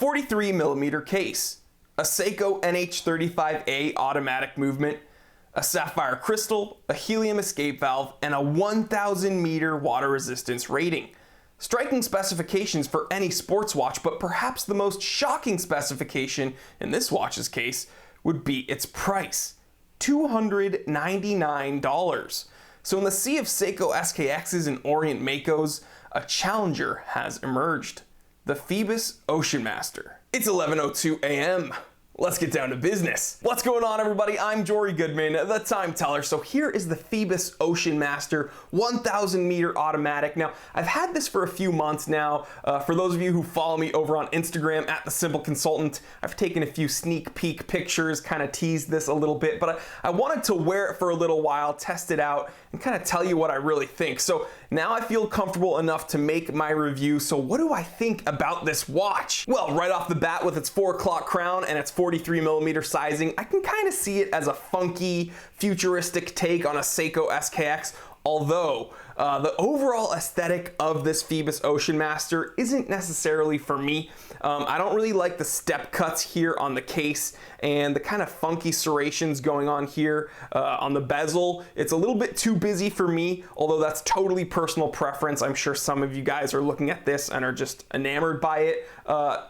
43mm case, a Seiko NH35A automatic movement, a sapphire crystal, a helium escape valve, and a 1,000 meter water resistance rating. Striking specifications for any sports watch, but perhaps the most shocking specification in this watch's case would be its price, $299. So in the sea of Seiko SKXs and Orient Makos, a challenger has emerged, the Phoibos Ocean Master. It's 11:02 a.m. Let's get down to business. What's going on, everybody? I'm Jory Goodman, the time teller. So here is the Phoibos Ocean Master 1,000 meter automatic. Now, I've had this for a few months now. For those of you who follow me over on Instagram at The Simple Consultant, I've taken a few sneak peek pictures, kind of teased this a little bit, but I wanted to wear it for a little while, test it out, and kind of tell you what I really think. So now I feel comfortable enough to make my review. So what do I think about this watch? Well, right off the bat, with its 4 o'clock crown and its 43mm sizing, I can kind of see it as a funky, futuristic take on a Seiko SKX, although the overall aesthetic of this Phoibos Ocean Master isn't necessarily for me. I don't really like the step cuts here on the case and the kind of funky serrations going on here on the bezel. It's a little bit too busy for me, although that's totally personal preference. I'm sure some of you guys are looking at this and are just enamored by it.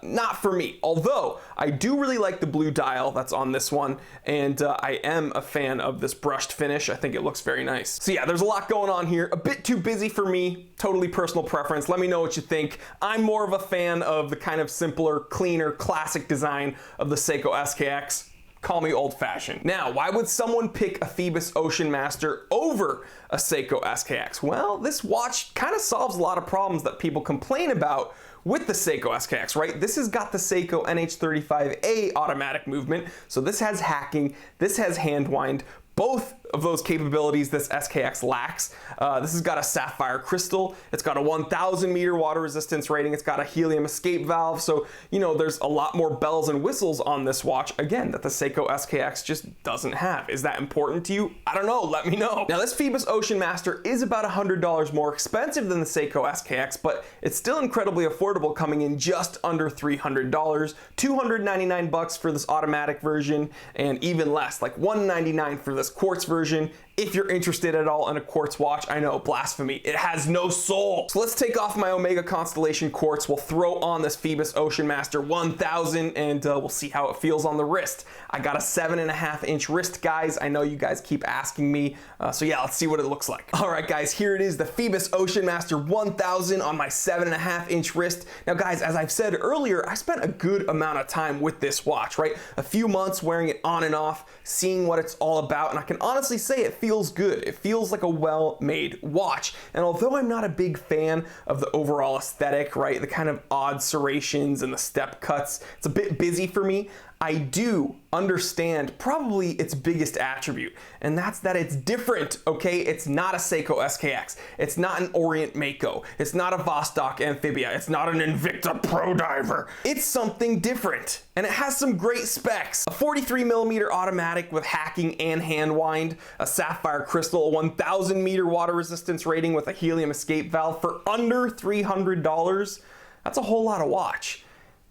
Not for me, although I do really like the blue dial that's on this one, and I am a fan of this brushed finish. I think it looks very nice. So yeah, there's a lot going on here. A bit too busy for me, totally personal preference. Let me know what you think. I'm more of a fan of the kind of simpler, cleaner, classic design of the Seiko SKX. Call me old-fashioned. Now, why would someone pick a Phoibos Ocean Master over a Seiko SKX? Well, this watch kind of solves a lot of problems that people complain about with the Seiko SKX, right? This has got the Seiko NH35A automatic movement, so this has hacking, this has hand wind. Both of those capabilities this SKX lacks. This has got a sapphire crystal, it's got a 1,000 meter water resistance rating, it's got a helium escape valve, so you know there's a lot more bells and whistles on this watch, again, that the Seiko SKX just doesn't have. Is that important to you? I don't know, let me know. Now this Phoibos Ocean Master is about $100 more expensive than the Seiko SKX, but it's still incredibly affordable, coming in just under $300, $299 for this automatic version, and even less, like $199 for this quartz version. If you're interested at all in a quartz watch, I know, blasphemy, it has no soul. So let's take off my Omega Constellation quartz, we'll throw on this Phoibos Ocean Master 1000, and we'll see how it feels on the wrist. I got a 7.5-inch wrist, guys. I know you guys keep asking me, so yeah, let's see what it looks like. All right, guys, here it is, the Phoibos Ocean Master 1000 on my 7.5-inch wrist. Now, guys, as I've said earlier, I spent a good amount of time with this watch, right? A few months wearing it on and off, seeing what it's all about, and I can honestly say it feels good. It feels like a well-made watch. And although I'm not a big fan of the overall aesthetic, right, the kind of odd serrations and the step cuts, it's a bit busy for me, I do understand probably its biggest attribute, and that's that it's different, okay? It's not a Seiko SKX, it's not an Orient Mako, it's not a Vostok Amphibia, it's not an Invicta Pro Diver. It's something different, and it has some great specs. A 43mm automatic with hacking and hand wind, a sapphire crystal, a 1,000 meter water resistance rating with a helium escape valve for under $300. That's a whole lot of watch.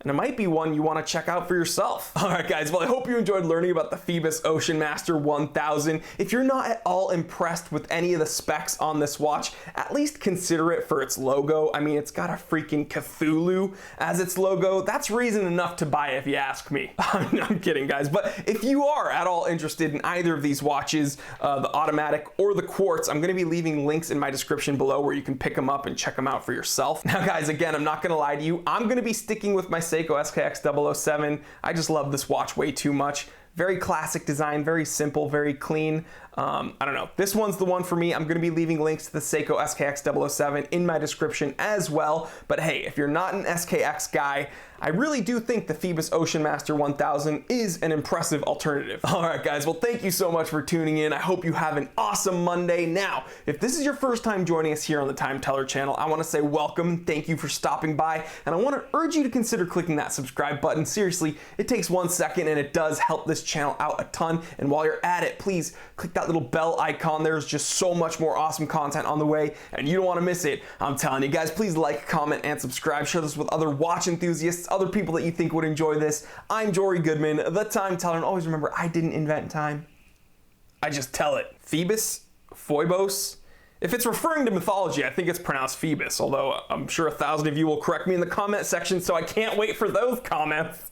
And it might be one you want to check out for yourself. All right, guys, well, I hope you enjoyed learning about the Phoibos Ocean Master 1000. If you're not at all impressed with any of the specs on this watch, at least consider it for its logo. I mean, it's got a freaking Cthulhu as its logo. That's reason enough to buy it, if you ask me. I'm kidding, guys. But if you are at all interested in either of these watches, the automatic or the quartz, I'm going to be leaving links in my description below where you can pick them up and check them out for yourself. Now, guys, again, I'm not going to lie to you. I'm going to be sticking with my Seiko SKX 007. I just love this watch way too much. Very classic design, very simple, very clean. I don't know. This one's the one for me. I'm going to be leaving links to the Seiko SKX 007 in my description as well. But hey, if you're not an SKX guy, I really do think the Phoibos Ocean Master 1000 is an impressive alternative. All right, guys. Well, thank you so much for tuning in. I hope you have an awesome Monday. Now, if this is your first time joining us here on the Time Teller channel, I want to say welcome. Thank you for stopping by. And I want to urge you to consider clicking that subscribe button. Seriously, it takes 1 second and it does help this channel out a ton. And while you're at it, please click that that little bell icon. There's just so much more awesome content on the way, and you don't want to miss it. I'm telling you guys, please like, comment, and subscribe. Share this with other watch enthusiasts, other people that you think would enjoy this. I'm Jory Goodman, the Time Teller, and always remember, I didn't invent time. I just tell it. Phoebus? Phoibos? If it's referring to mythology, I think it's pronounced Phoebus, although I'm sure 1,000 of you will correct me in the comment section, so I can't wait for those comments.